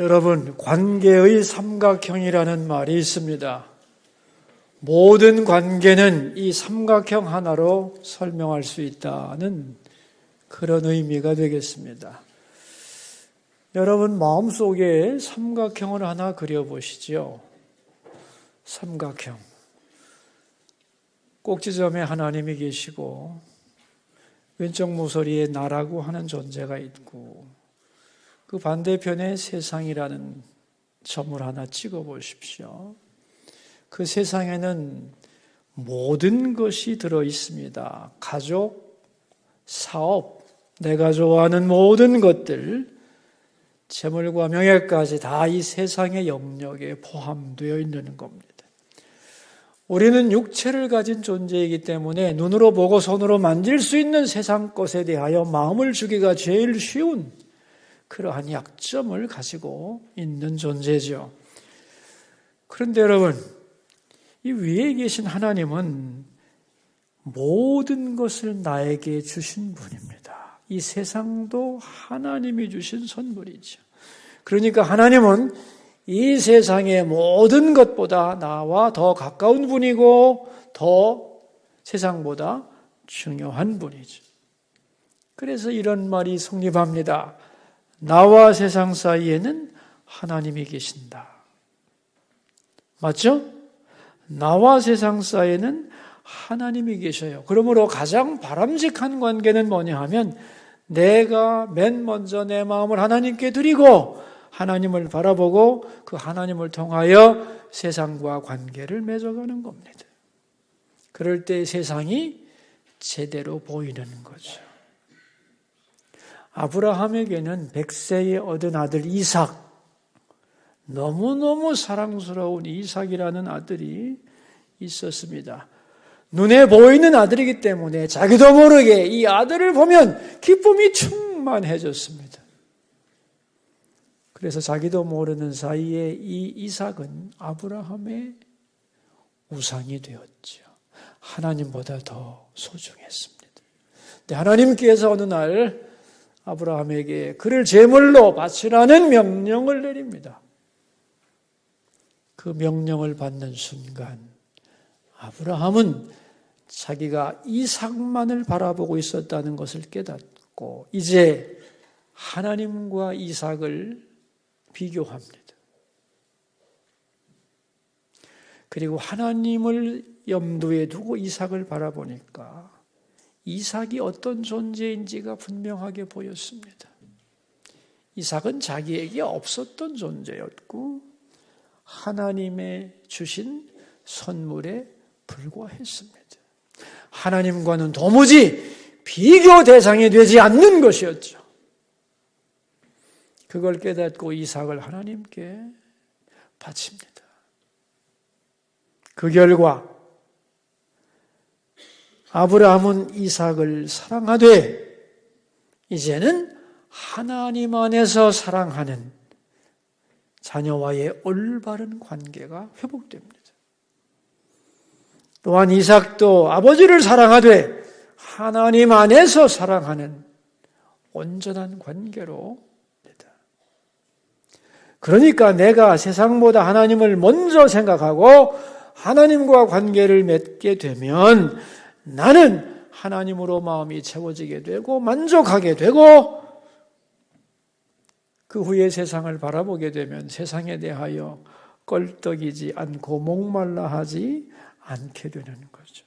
여러분, 관계의 삼각형이라는 말이 있습니다. 모든 관계는 이 삼각형 하나로 설명할 수 있다는 그런 의미가 되겠습니다. 여러분 마음속에 삼각형을 하나 그려보시죠. 삼각형. 꼭지점에 하나님이 계시고 왼쪽 모서리에 나라고 하는 존재가 있고 그 반대편에 세상이라는 점을 하나 찍어 보십시오. 그 세상에는 모든 것이 들어 있습니다. 가족, 사업, 내가 좋아하는 모든 것들, 재물과 명예까지 다 이 세상의 영역에 포함되어 있는 겁니다. 우리는 육체를 가진 존재이기 때문에 눈으로 보고 손으로 만질 수 있는 세상 것에 대하여 마음을 주기가 제일 쉬운 그러한 약점을 가지고 있는 존재죠. 그런데 여러분, 이 위에 계신 하나님은 모든 것을 나에게 주신 분입니다. 이 세상도 하나님이 주신 선물이죠. 그러니까 하나님은 이 세상의 모든 것보다 나와 더 가까운 분이고 더 세상보다 중요한 분이죠. 그래서 이런 말이 성립합니다. 나와 세상 사이에는 하나님이 계신다. 맞죠? 나와 세상 사이에는 하나님이 계셔요. 그러므로 가장 바람직한 관계는 뭐냐 하면 내가 맨 먼저 내 마음을 하나님께 드리고 하나님을 바라보고 그 하나님을 통하여 세상과 관계를 맺어가는 겁니다. 그럴 때 세상이 제대로 보이는 거죠. 아브라함에게는 100세에 얻은 아들 이삭, 너무너무 사랑스러운 이삭이라는 아들이 있었습니다. 눈에 보이는 아들이기 때문에 자기도 모르게 이 아들을 보면 기쁨이 충만해졌습니다. 그래서 자기도 모르는 사이에 이 이삭은 아브라함의 우상이 되었죠. 하나님보다 더 소중했습니다. 근데 하나님께서 어느 날 아브라함에게 그를 제물로 바치라는 명령을 내립니다. 그 명령을 받는 순간 아브라함은 자기가 이삭만을 바라보고 있었다는 것을 깨닫고 이제 하나님과 이삭을 비교합니다. 그리고 하나님을 염두에 두고 이삭을 바라보니까 이삭이 어떤 존재인지가 분명하게 보였습니다. 이삭은 자기에게 없었던 존재였고 하나님의 주신 선물에 불과했습니다. 하나님과는 도무지 비교 대상이 되지 않는 것이었죠. 그걸 깨닫고 이삭을 하나님께 바칩니다. 그 결과 아브라함은 이삭을 사랑하되 이제는 하나님 안에서 사랑하는 자녀와의 올바른 관계가 회복됩니다. 또한 이삭도 아버지를 사랑하되 하나님 안에서 사랑하는 온전한 관계로 그러니까 내가 세상보다 하나님을 먼저 생각하고 하나님과 관계를 맺게 되면 나는 하나님으로 마음이 채워지게 되고 만족하게 되고 그 후에 세상을 바라보게 되면 세상에 대하여 껄떡이지 않고 목말라 하지 않게 되는 거죠.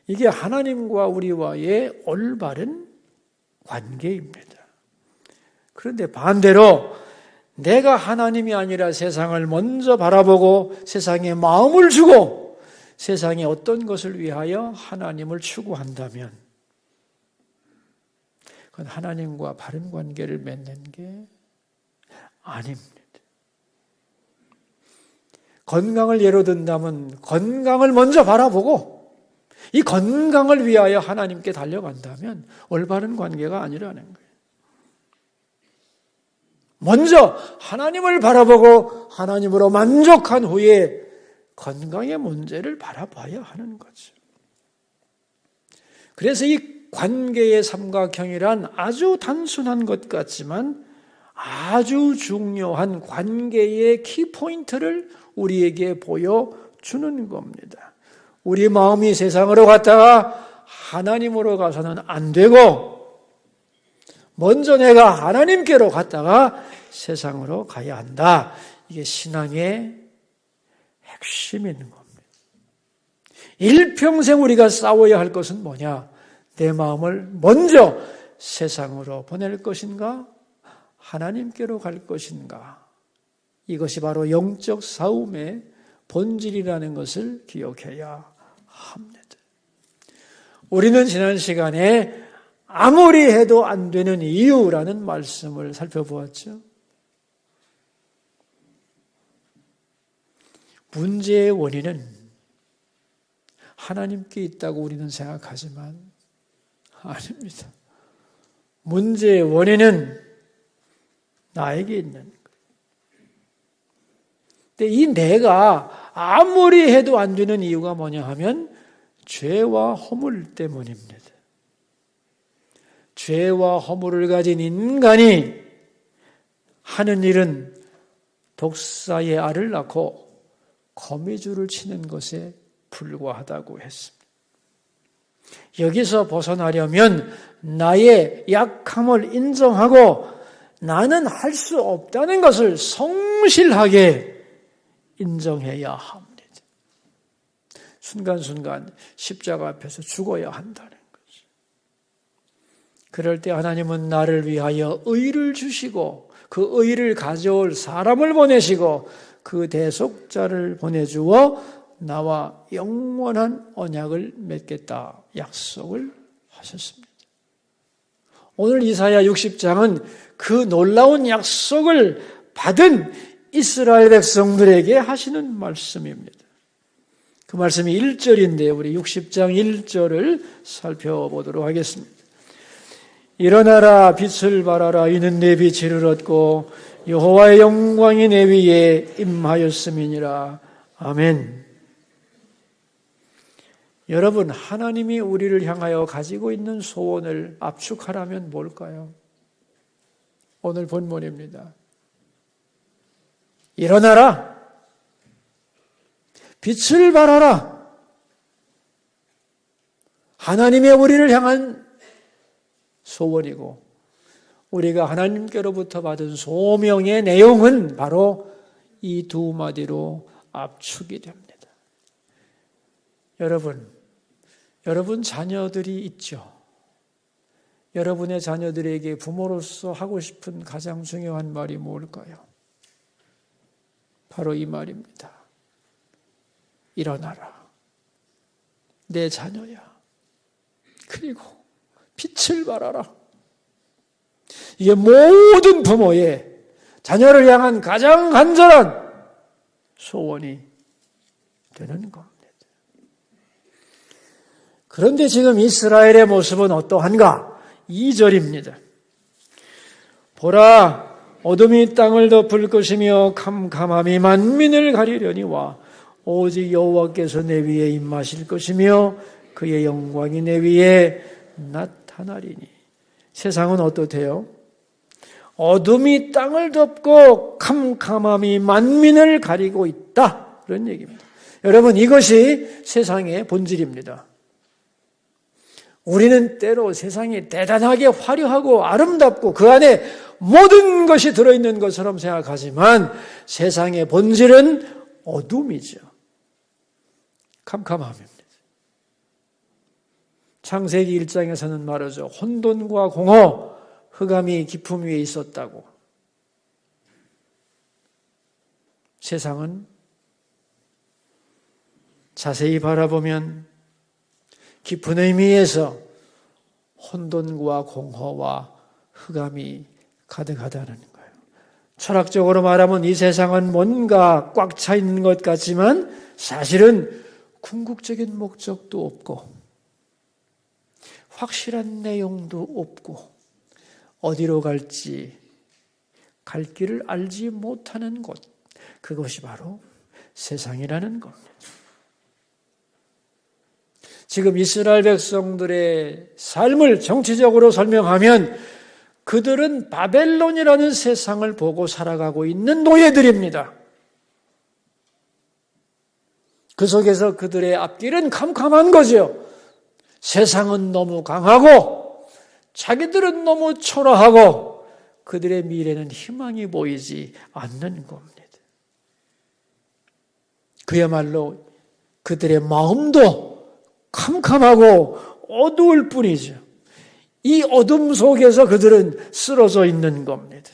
이게 하나님과 우리와의 올바른 관계입니다. 그런데 반대로 내가 하나님이 아니라 세상을 먼저 바라보고 세상에 마음을 주고 세상의 어떤 것을 위하여 하나님을 추구한다면 그건 하나님과 바른 관계를 맺는 게 아닙니다. 건강을 예로 든다면 건강을 먼저 바라보고 이 건강을 위하여 하나님께 달려간다면 올바른 관계가 아니라는 거예요. 먼저 하나님을 바라보고 하나님으로 만족한 후에 건강의 문제를 바라봐야 하는 거죠. 그래서 이 관계의 삼각형이란 아주 단순한 것 같지만 아주 중요한 관계의 키포인트를 우리에게 보여주는 겁니다. 우리 마음이 세상으로 갔다가 하나님으로 가서는 안 되고 먼저 내가 하나님께로 갔다가 세상으로 가야 한다. 이게 신앙의 핵심인 겁니다. 일평생 우리가 싸워야 할 것은 뭐냐? 내 마음을 먼저 세상으로 보낼 것인가? 하나님께로 갈 것인가? 이것이 바로 영적 싸움의 본질이라는 것을 기억해야 합니다. 우리는 지난 시간에 아무리 해도 안 되는 이유라는 말씀을 살펴보았죠. 문제의 원인은 하나님께 있다고 우리는 생각하지만 아닙니다. 문제의 원인은 나에게 있는 거예요. 근데 이 내가 아무리 해도 안 되는 이유가 뭐냐 하면 죄와 허물 때문입니다. 죄와 허물을 가진 인간이 하는 일은 독사의 알을 낳고 거미줄을 치는 것에 불과하다고 했습니다. 여기서 벗어나려면 나의 약함을 인정하고 나는 할 수 없다는 것을 성실하게 인정해야 합니다. 순간순간 십자가 앞에서 죽어야 한다는 거죠. 그럴 때 하나님은 나를 위하여 의를 주시고 그 의를 가져올 사람을 보내시고 그 대속자를 보내주어 나와 영원한 언약을 맺겠다 약속을 하셨습니다. 오늘 이사야 60장은 그 놀라운 약속을 받은 이스라엘 백성들에게 하시는 말씀입니다. 그 말씀이 1절인데요. 우리 60장 1절을 살펴보도록 하겠습니다. 일어나라 빛을 발하라 이는 내 빛을 얻고 여호와의 영광이 내 위에 임하였음이니라. 아멘. 여러분, 하나님이 우리를 향하여 가지고 있는 소원을 압축하라면 뭘까요? 오늘 본문입니다. 일어나라. 빛을 발하라. 하나님의 우리를 향한 소원이고 우리가 하나님께로부터 받은 소명의 내용은 바로 이 두 마디로 압축이 됩니다. 여러분 자녀들이 있죠. 여러분의 자녀들에게 부모로서 하고 싶은 가장 중요한 말이 뭘까요? 바로 이 말입니다. 일어나라. 내 자녀야. 그리고 빛을 발하라. 이게 모든 부모의 자녀를 향한 가장 간절한 소원이 되는 겁니다. 그런데 지금 이스라엘의 모습은 어떠한가? 2절입니다. 보라, 어둠이 땅을 덮을 것이며 캄캄함이 만민을 가리려니와 오직 여호와께서 내 위에 임하실 것이며 그의 영광이 내 위에 나타나리니. 세상은 어떻대요? 어둠이 땅을 덮고 캄캄함이 만민을 가리고 있다. 그런 얘기입니다. 여러분, 이것이 세상의 본질입니다. 우리는 때로 세상이 대단하게 화려하고 아름답고 그 안에 모든 것이 들어있는 것처럼 생각하지만 세상의 본질은 어둠이죠. 캄캄함입니다. 창세기 1장에서는 말하죠. 혼돈과 공허, 흑암이 깊음 위에 있었다고. 세상은 자세히 바라보면 깊은 의미에서 혼돈과 공허와 흑암이 가득하다는 거예요. 철학적으로 말하면 이 세상은 뭔가 꽉 차 있는 것 같지만 사실은 궁극적인 목적도 없고 확실한 내용도 없고 어디로 갈지 갈 길을 알지 못하는 곳, 그것이 바로 세상이라는 겁니다. 지금 이스라엘 백성들의 삶을 정치적으로 설명하면 그들은 바벨론이라는 세상을 보고 살아가고 있는 노예들입니다. 그 속에서 그들의 앞길은 캄캄한 거죠. 세상은 너무 강하고 자기들은 너무 초라하고 그들의 미래는 희망이 보이지 않는 겁니다. 그야말로 그들의 마음도 캄캄하고 어두울 뿐이죠. 이 어둠 속에서 그들은 쓰러져 있는 겁니다.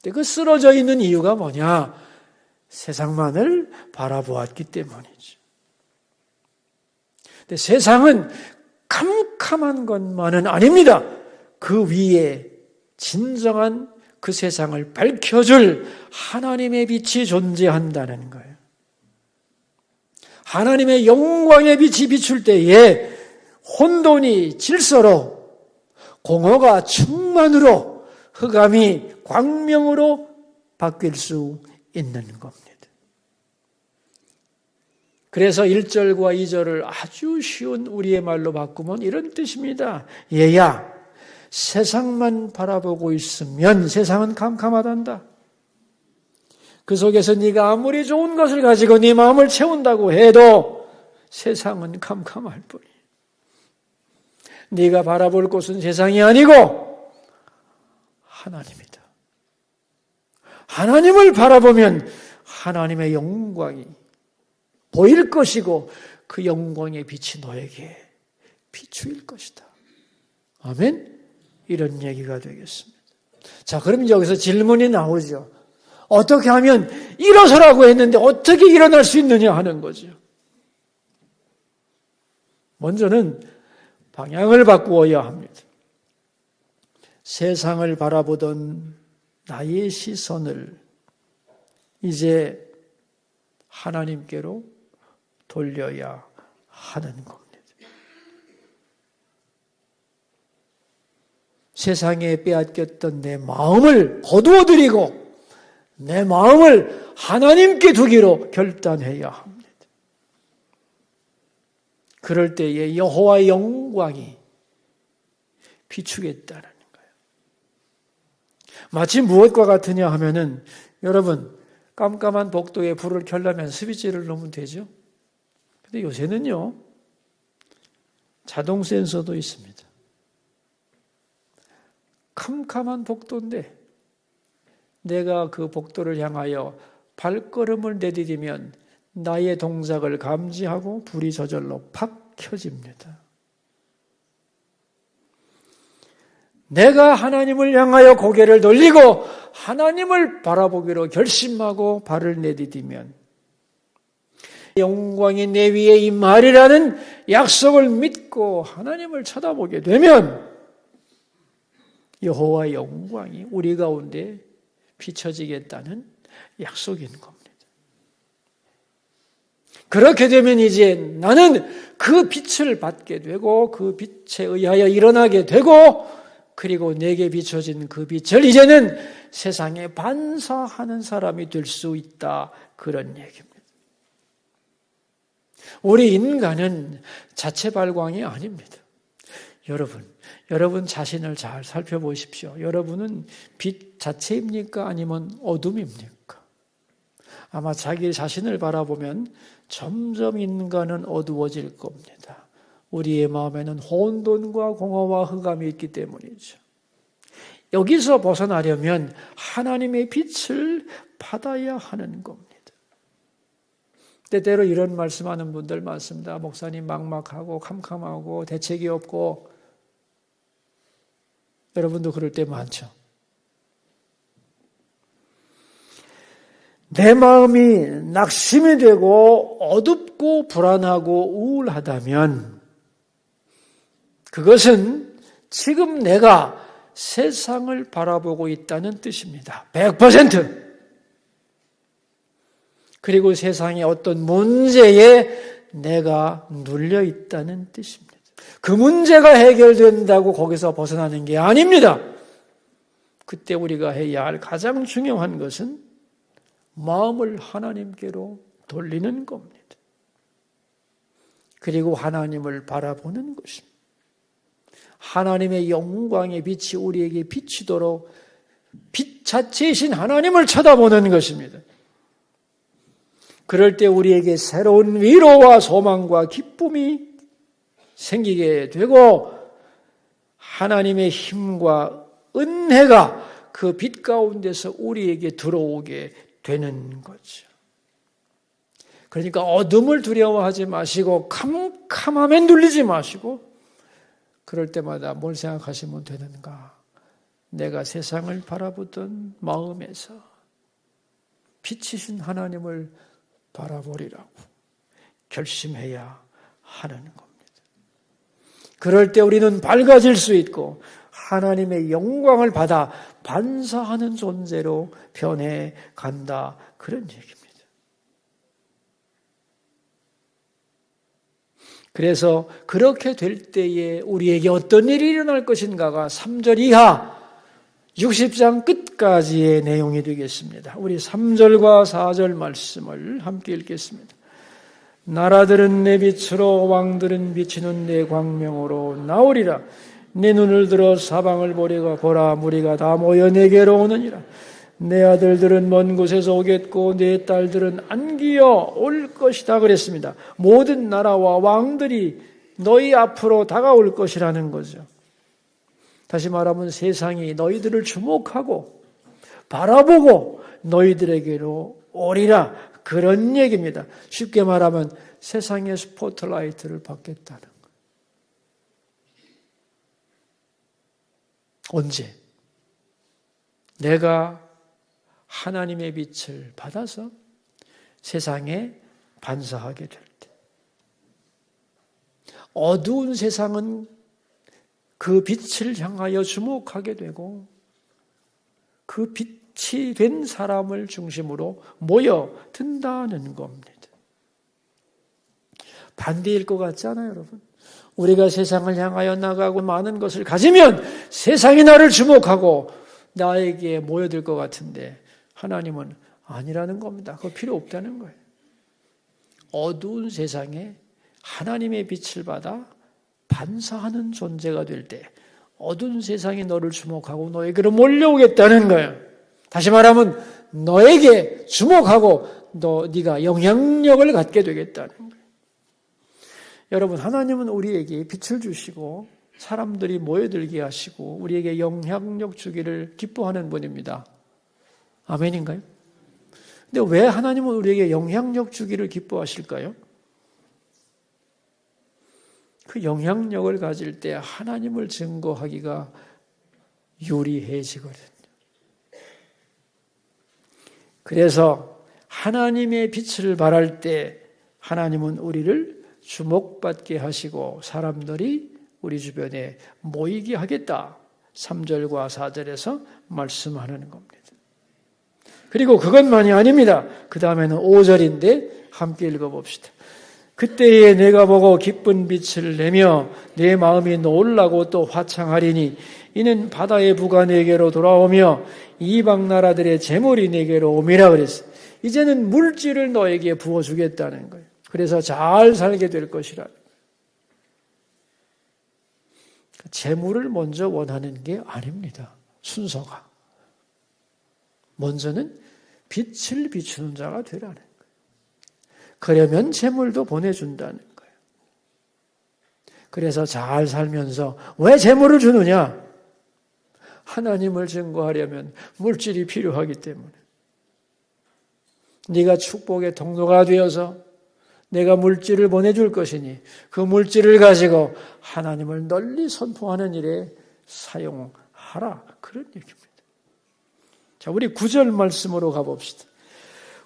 근데 그 쓰러져 있는 이유가 뭐냐? 세상만을 바라보았기 때문이죠. 근데 세상은 캄캄한 것만은 아닙니다. 그 위에 진정한 그 세상을 밝혀줄 하나님의 빛이 존재한다는 거예요. 하나님의 영광의 빛이 비출 때에 혼돈이 질서로, 공허가 충만으로, 흑암이 광명으로 바뀔 수 있는 겁니다. 그래서 1절과 2절을 아주 쉬운 우리의 말로 바꾸면 이런 뜻입니다. 얘야, 세상만 바라보고 있으면 세상은 캄캄하단다. 그 속에서 네가 아무리 좋은 것을 가지고 네 마음을 채운다고 해도 세상은 캄캄할 뿐이야. 네가 바라볼 곳은 세상이 아니고 하나님이다. 하나님을 바라보면 하나님의 영광이 보일 것이고 그 영광의 빛이 너에게 비추일 것이다. 아멘? 이런 얘기가 되겠습니다. 자, 그럼 여기서 질문이 나오죠. 어떻게 하면 일어서라고 했는데 어떻게 일어날 수 있느냐 하는 거죠. 먼저는 방향을 바꾸어야 합니다. 세상을 바라보던 나의 시선을 이제 하나님께로 돌려야 하는 겁니다. 세상에 빼앗겼던 내 마음을 거두어드리고 내 마음을 하나님께 두기로 결단해야 합니다. 그럴 때에 여호와의 영광이 비추겠다는 거예요. 마치 무엇과 같으냐 하면은 여러분 깜깜한 복도에 불을 켜려면 스위치를 넣으면 되죠. 근데 요새는요 자동 센서도 있습니다. 캄캄한 복도인데 내가 그 복도를 향하여 발걸음을 내디디면 나의 동작을 감지하고 불이 저절로 팍 켜집니다. 내가 하나님을 향하여 고개를 돌리고 하나님을 바라보기로 결심하고 발을 내디디면 영광이 내 위에 임하리라는 약속을 믿고 하나님을 쳐다보게 되면 여호와의 영광이 우리 가운데 비춰지겠다는 약속인 겁니다. 그렇게 되면 이제 나는 그 빛을 받게 되고 그 빛에 의하여 일어나게 되고 그리고 내게 비춰진 그 빛을 이제는 세상에 반사하는 사람이 될 수 있다. 그런 얘기입니다. 우리 인간은 자체 발광이 아닙니다. 여러분 자신을 잘 살펴보십시오. 여러분은 빛 자체입니까? 아니면 어둠입니까? 아마 자기 자신을 바라보면 점점 인간은 어두워질 겁니다. 우리의 마음에는 혼돈과 공허와 흑암이 있기 때문이죠. 여기서 벗어나려면 하나님의 빛을 받아야 하는 겁니다. 때때로 이런 말씀하는 분들 많습니다. 목사님 막막하고 캄캄하고 대책이 없고 여러분도 그럴 때 많죠. 내 마음이 낙심이 되고 어둡고 불안하고 우울하다면 그것은 지금 내가 세상을 바라보고 있다는 뜻입니다. 100%. 그리고 세상의 어떤 문제에 내가 눌려 있다는 뜻입니다. 그 문제가 해결된다고 거기서 벗어나는 게 아닙니다. 그때 우리가 해야 할 가장 중요한 것은 마음을 하나님께로 돌리는 겁니다. 그리고 하나님을 바라보는 것입니다. 하나님의 영광의 빛이 우리에게 비치도록 빛 자체이신 하나님을 쳐다보는 것입니다. 그럴 때 우리에게 새로운 위로와 소망과 기쁨이 생기게 되고 하나님의 힘과 은혜가 그 빛 가운데서 우리에게 들어오게 되는 거죠. 그러니까 어둠을 두려워하지 마시고 캄캄함에 눌리지 마시고 그럴 때마다 뭘 생각하시면 되는가? 내가 세상을 바라보던 마음에서 빛이신 하나님을 바라보리라고 결심해야 하는 겁니다. 그럴 때 우리는 밝아질 수 있고 하나님의 영광을 받아 반사하는 존재로 변해 간다. 그런 얘기입니다. 그래서 그렇게 될 때에 우리에게 어떤 일이 일어날 것인가가 3절 이하 60장 끝까지의 내용이 되겠습니다. 우리 3절과 4절 말씀을 함께 읽겠습니다. 나라들은 내 빛으로 왕들은 비치는 내 광명으로 나오리라. 내 눈을 들어 사방을 보리가 보라 무리가 다 모여 내게로 오느니라. 내 아들들은 먼 곳에서 오겠고 내 딸들은 안기어 올 것이다 그랬습니다. 모든 나라와 왕들이 너희 앞으로 다가올 것이라는 거죠. 다시 말하면 세상이 너희들을 주목하고 바라보고 너희들에게로 오리라. 그런 얘기입니다. 쉽게 말하면 세상의 스포트라이트를 받겠다는 거예요. 언제? 내가 하나님의 빛을 받아서 세상에 반사하게 될 때. 어두운 세상은 그 빛을 향하여 주목하게 되고 그 빛이 된 사람을 중심으로 모여든다는 겁니다. 반대일 것 같지 않아요, 여러분? 우리가 세상을 향하여 나가고 많은 것을 가지면 세상이 나를 주목하고 나에게 모여들 것 같은데 하나님은 아니라는 겁니다. 그거 필요 없다는 거예요. 어두운 세상에 하나님의 빛을 받아 반사하는 존재가 될 때 어두운 세상이 너를 주목하고 너에게로 몰려오겠다는 거예요. 다시 말하면 너에게 주목하고 네가 영향력을 갖게 되겠다는 거예요. 여러분, 하나님은 우리에게 빛을 주시고 사람들이 모여들게 하시고 우리에게 영향력 주기를 기뻐하는 분입니다. 아멘인가요? 근데 왜 하나님은 우리에게 영향력 주기를 기뻐하실까요? 그 영향력을 가질 때 하나님을 증거하기가 유리해지거든요. 그래서 하나님의 빛을 발할 때 하나님은 우리를 주목받게 하시고 사람들이 우리 주변에 모이게 하겠다. 3절과 4절에서 말씀하는 겁니다. 그리고 그것만이 아닙니다. 그 다음에는 5절인데 함께 읽어봅시다. 그때에 내가 보고 기쁜 빛을 내며 내 마음이 놀라고 또 화창하리니 이는 바다의 부가 내게로 돌아오며 이방 나라들의 재물이 내게로 오미라 그랬어요. 이제는 물질을 너에게 부어주겠다는 거예요. 그래서 잘 살게 될 것이라. 재물을 먼저 원하는 게 아닙니다. 순서가. 먼저는 빛을 비추는 자가 되라는 거예요. 그러면 재물도 보내준다는 거예요. 그래서 잘 살면서 왜 재물을 주느냐? 하나님을 증거하려면 물질이 필요하기 때문에. 네가 축복의 통로가 되어서 내가 물질을 보내줄 것이니 그 물질을 가지고 하나님을 널리 선포하는 일에 사용하라. 그런 얘기입니다. 자, 우리 9절 말씀으로 가봅시다.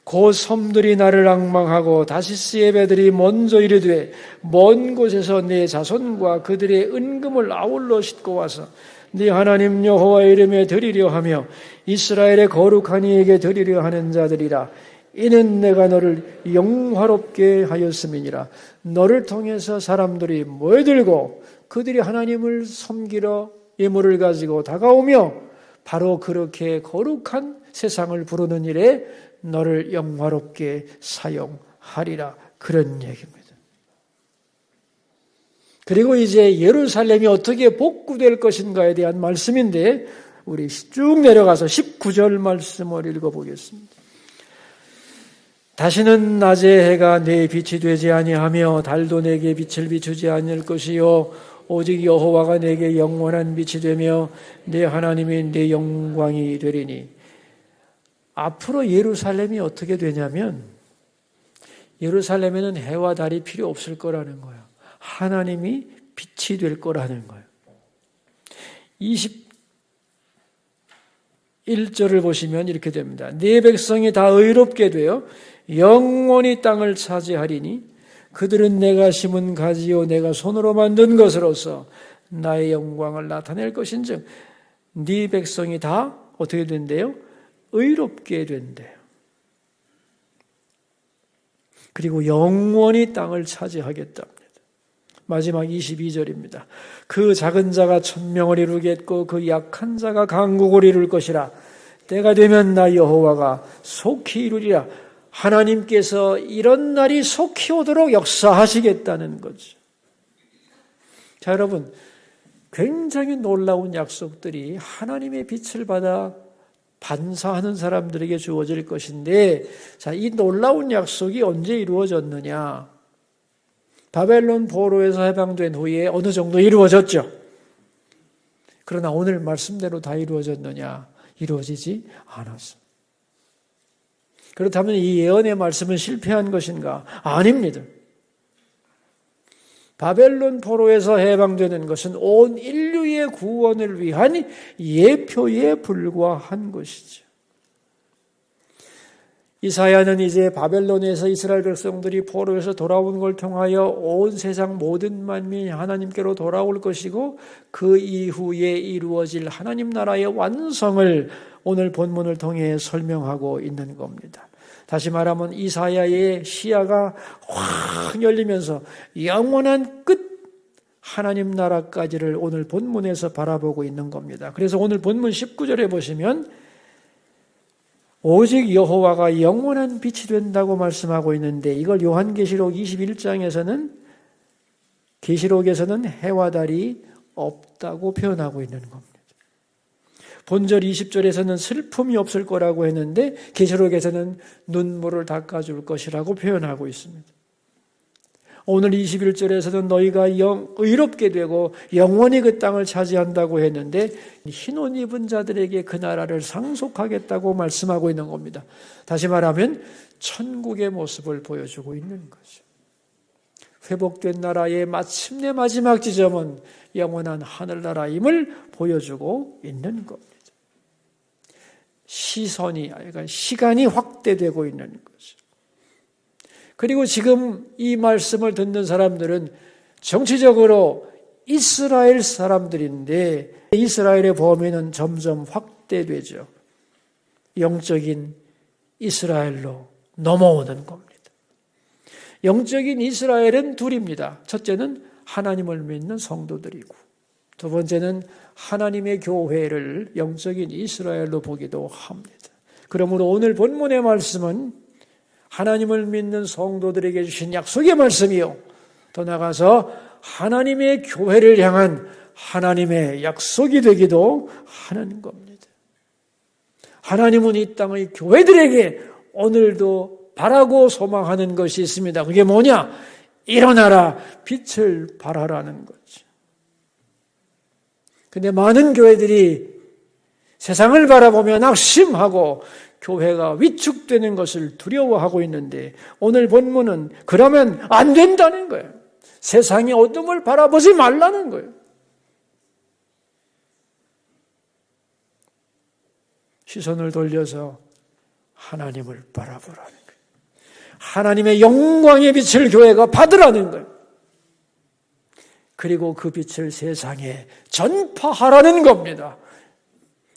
그 섬들이 나를 앙망하고 다시스의 배들이 먼저 이르되 먼 곳에서 내 자손과 그들의 은금을 아울러 싣고 와서 네 하나님 여호와의 이름에 드리려 하며 이스라엘의 거룩한 이에게 드리려 하는 자들이라. 이는 내가 너를 영화롭게 하였음이니라. 너를 통해서 사람들이 모여들고 그들이 하나님을 섬기러 예물을 가지고 다가오며 바로 그렇게 거룩한 세상을 부르는 일에 너를 영화롭게 사용하리라. 그런 얘기입니다. 그리고 이제 예루살렘이 어떻게 복구될 것인가에 대한 말씀인데 우리 쭉 내려가서 19절 말씀을 읽어보겠습니다. 다시는 낮에 해가 내 빛이 되지 아니하며 달도 내게 빛을 비추지 않을 것이요 오직 여호와가 내게 영원한 빛이 되며 내 하나님이 내 영광이 되리니. 앞으로 예루살렘이 어떻게 되냐면 예루살렘에는 해와 달이 필요 없을 거라는 거예요. 하나님이 빛이 될 거라는 거예요. 21절을 보시면 이렇게 됩니다. 네 백성이 다 의롭게 되어 영원히 땅을 차지하리니 그들은 내가 심은 가지요 내가 손으로 만든 것으로서 나의 영광을 나타낼 것인즉 네 백성이 다 어떻게 된대요? 의롭게 된대요. 그리고 영원히 땅을 차지하겠답니다. 마지막 22절입니다. 그 작은 자가 천명을 이루겠고 그 약한 자가 강국을 이룰 것이라. 때가 되면 나 여호와가 속히 이루리라. 하나님께서 이런 날이 속히 오도록 역사하시겠다는 거죠. 자, 여러분, 굉장히 놀라운 약속들이 하나님의 빛을 받아 반사하는 사람들에게 주어질 것인데, 자, 이 놀라운 약속이 언제 이루어졌느냐? 바벨론 포로에서 해방된 후에 어느 정도 이루어졌죠. 그러나 오늘 말씀대로 다 이루어졌느냐? 이루어지지 않았습니다. 그렇다면 이 예언의 말씀은 실패한 것인가? 아닙니다. 바벨론 포로에서 해방되는 것은 온 인류의 구원을 위한 예표에 불과한 것이죠. 이사야는 이제 바벨론에서 이스라엘 백성들이 포로에서 돌아온 걸 통하여 온 세상 모든 만민이 하나님께로 돌아올 것이고 그 이후에 이루어질 하나님 나라의 완성을 오늘 본문을 통해 설명하고 있는 겁니다. 다시 말하면 이사야의 시야가 확 열리면서 영원한 끝 하나님 나라까지를 오늘 본문에서 바라보고 있는 겁니다. 그래서 오늘 본문 19절에 보시면 오직 여호와가 영원한 빛이 된다고 말씀하고 있는데 이걸 요한계시록 21장에서는 계시록에서는 해와 달이 없다고 표현하고 있는 겁니다. 본절 20절에서는 슬픔이 없을 거라고 했는데 계시록에서는 눈물을 닦아줄 것이라고 표현하고 있습니다. 오늘 21절에서는 너희가 의롭게 되고 영원히 그 땅을 차지한다고 했는데 흰 옷 입은 자들에게 그 나라를 상속하겠다고 말씀하고 있는 겁니다. 다시 말하면 천국의 모습을 보여주고 있는 거죠. 회복된 나라의 마침내 마지막 지점은 영원한 하늘나라임을 보여주고 있는 겁니다. 그러니까 시간이 확대되고 있는 거죠. 그리고 지금 이 말씀을 듣는 사람들은 정치적으로 이스라엘 사람들인데 이스라엘의 범위는 점점 확대되죠. 영적인 이스라엘로 넘어오는 겁니다. 영적인 이스라엘은 둘입니다. 첫째는 하나님을 믿는 성도들이고 두 번째는 하나님의 교회를 영적인 이스라엘로 보기도 합니다. 그러므로 오늘 본문의 말씀은 하나님을 믿는 성도들에게 주신 약속의 말씀이요. 더 나아가서 하나님의 교회를 향한 하나님의 약속이 되기도 하는 겁니다. 하나님은 이 땅의 교회들에게 오늘도 바라고 소망하는 것이 있습니다. 그게 뭐냐? 일어나라, 빛을 발하라는 거죠. 근데 많은 교회들이 세상을 바라보며 낙심하고 교회가 위축되는 것을 두려워하고 있는데 오늘 본문은 그러면 안 된다는 거예요. 세상의 어둠을 바라보지 말라는 거예요. 시선을 돌려서 하나님을 바라보라는 거예요. 하나님의 영광의 빛을 교회가 받으라는 거예요. 그리고 그 빛을 세상에 전파하라는 겁니다.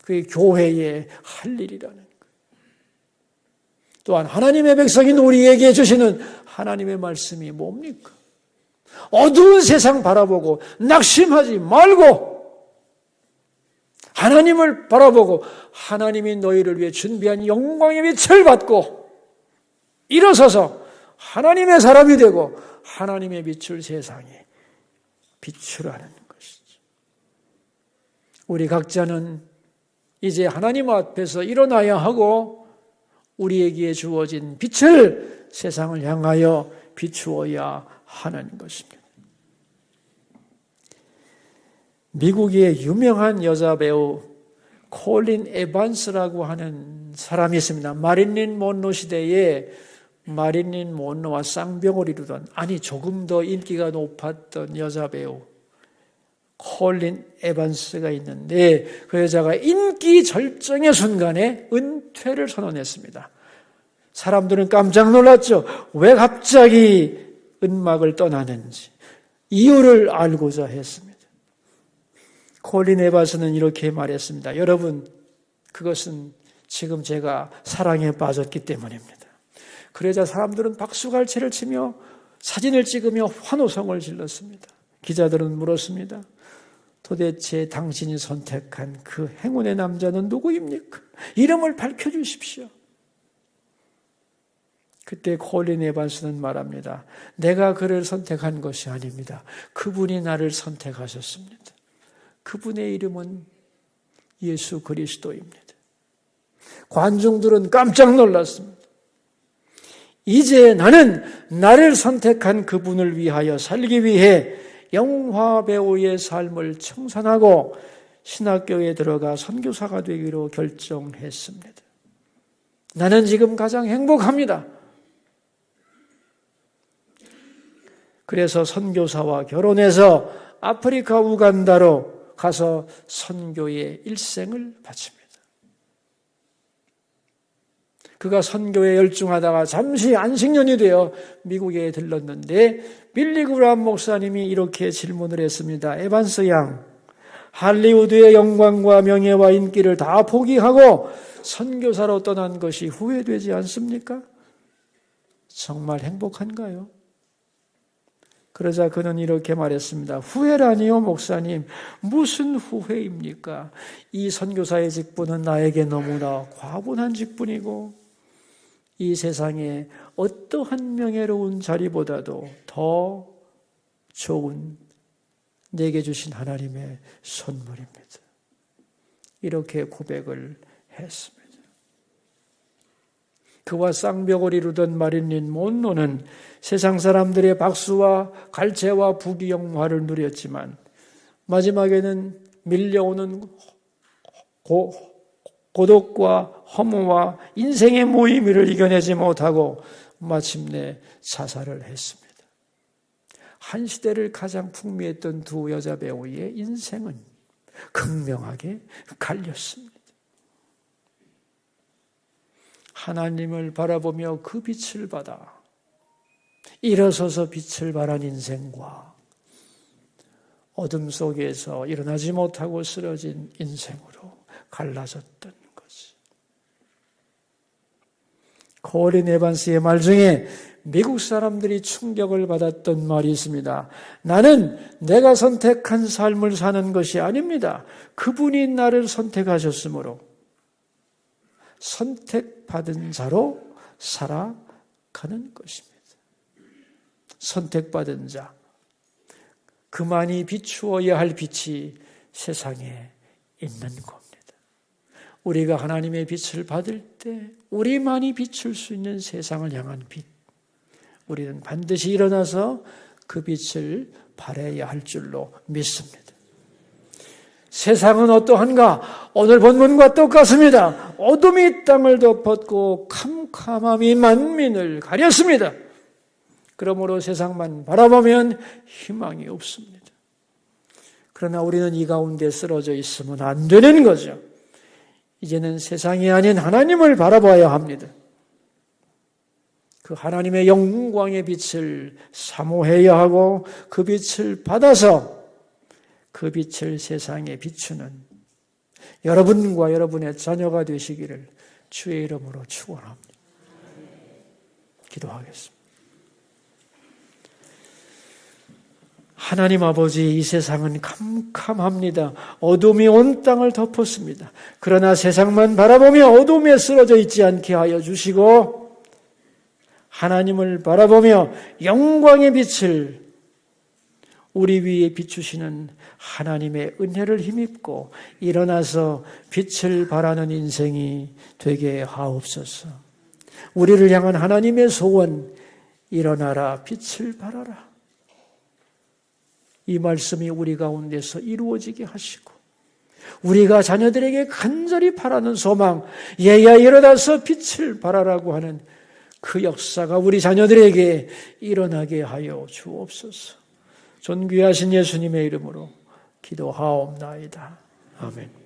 그게 교회의 할 일이라는 거예요. 또한 하나님의 백성인 우리에게 주시는 하나님의 말씀이 뭡니까? 어두운 세상 바라보고 낙심하지 말고 하나님을 바라보고 하나님이 너희를 위해 준비한 영광의 빛을 받고 일어서서 하나님의 사람이 되고 하나님의 빛을 세상에 비추라는 것이죠. 우리 각자는 이제 하나님 앞에서 일어나야 하고 우리에게 주어진 빛을 세상을 향하여 비추어야 하는 것입니다. 미국의 유명한 여자 배우 콜린 에반스라고 하는 사람이 있습니다. 마릴린 몬로 시대에 마릴린 몬로와 쌍벽을 이루던, 아니 조금 더 인기가 높았던 여자 배우 콜린 에반스가 있는데, 그 여자가 인기 절정의 순간에 은퇴를 선언했습니다. 사람들은 깜짝 놀랐죠. 왜 갑자기 은막을 떠나는지 이유를 알고자 했습니다. 콜린 에반스는 이렇게 말했습니다. 여러분, 그것은 지금 제가 사랑에 빠졌기 때문입니다. 그러자 사람들은 박수갈채를 치며 사진을 찍으며 환호성을 질렀습니다. 기자들은 물었습니다. 도대체 당신이 선택한 그 행운의 남자는 누구입니까? 이름을 밝혀주십시오. 그때 콜린 에반스는 말합니다. 내가 그를 선택한 것이 아닙니다. 그분이 나를 선택하셨습니다. 그분의 이름은 예수 그리스도입니다. 관중들은 깜짝 놀랐습니다. 이제 나는 나를 선택한 그분을 위하여 살기 위해 영화 배우의 삶을 청산하고 신학교에 들어가 선교사가 되기로 결정했습니다. 나는 지금 가장 행복합니다. 그래서 선교사와 결혼해서 아프리카 우간다로 가서 선교의 일생을 바칩니다. 그가 선교에 열중하다가 잠시 안식년이 되어 미국에 들렀는데 빌리 그라함 목사님이 이렇게 질문을 했습니다. 에반스 양, 할리우드의 영광과 명예와 인기를 다 포기하고 선교사로 떠난 것이 후회되지 않습니까? 정말 행복한가요? 그러자 그는 이렇게 말했습니다. 후회라니요, 목사님. 무슨 후회입니까? 이 선교사의 직분은 나에게 너무나 과분한 직분이고 이 세상에 어떠한 명예로운 자리보다도 더 좋은 내게 주신 하나님의 선물입니다. 이렇게 고백을 했습니다. 그와 쌍벽을 이루던 마릴린 몬로는 세상 사람들의 박수와 갈채와 부귀영화를 누렸지만 마지막에는 밀려오는 고독과 허무와 인생의 무의미를 이겨내지 못하고 마침내 자살을 했습니다. 한 시대를 가장 풍미했던 두 여자 배우의 인생은 극명하게 갈렸습니다. 하나님을 바라보며 그 빛을 받아 일어서서 빛을 발한 인생과 어둠 속에서 일어나지 못하고 쓰러진 인생으로 갈라졌던 거지. 콜린 에반스의 말 중에 미국 사람들이 충격을 받았던 말이 있습니다. 나는 내가 선택한 삶을 사는 것이 아닙니다. 그분이 나를 선택하셨으므로 선택받은 자로 살아가는 것입니다. 선택받은 자, 그만이 비추어야 할 빛이 세상에 있는 겁니다. 우리가 하나님의 빛을 받을 때 우리만이 비출 수 있는 세상을 향한 빛, 우리는 반드시 일어나서 그 빛을 발해야 할 줄로 믿습니다. 세상은 어떠한가? 오늘 본문과 똑같습니다. 어둠이 땅을 덮었고 캄캄함이 만민을 가렸습니다. 그러므로 세상만 바라보면 희망이 없습니다. 그러나 우리는 이 가운데 쓰러져 있으면 안 되는 거죠. 이제는 세상이 아닌 하나님을 바라봐야 합니다. 그 하나님의 영광의 빛을 사모해야 하고 그 빛을 받아서 그 빛을 세상에 비추는 여러분과 여러분의 자녀가 되시기를 주의 이름으로 축원합니다. 기도하겠습니다. 하나님 아버지, 이 세상은 캄캄합니다. 어둠이 온 땅을 덮었습니다. 그러나 세상만 바라보며 어둠에 쓰러져 있지 않게 하여 주시고 하나님을 바라보며 영광의 빛을 우리 위에 비추시는 하나님의 은혜를 힘입고 일어나서 빛을 발하는 인생이 되게 하옵소서. 우리를 향한 하나님의 소원, 일어나라 빛을 발하라. 이 말씀이 우리 가운데서 이루어지게 하시고 우리가 자녀들에게 간절히 바라는 소망, 얘야 일어나서 빛을 발하라고 하는 그 역사가 우리 자녀들에게 일어나게 하여 주옵소서. 존귀하신 예수님의 이름으로 기도하옵나이다. 아멘.